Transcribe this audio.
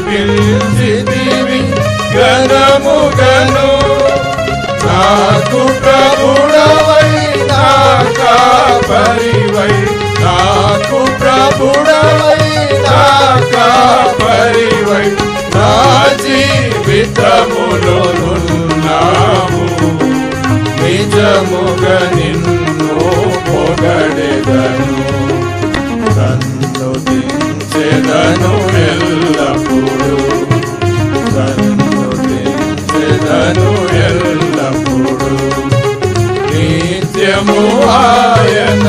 పిలిచితివి ఘనముగను. నాకు ప్రభుడవై నా కాపరివై, నాకు ప్రభుడవై నా కాపరివై, నా జీవితములో ఉన్నావు. నిజముగా నిన్ను పొగడెదను, నన్ను దించెదను ఎల్లప్పుడు, నన్ను దించెదను ఎల్లప్పుడు. నిత్యము ఆయన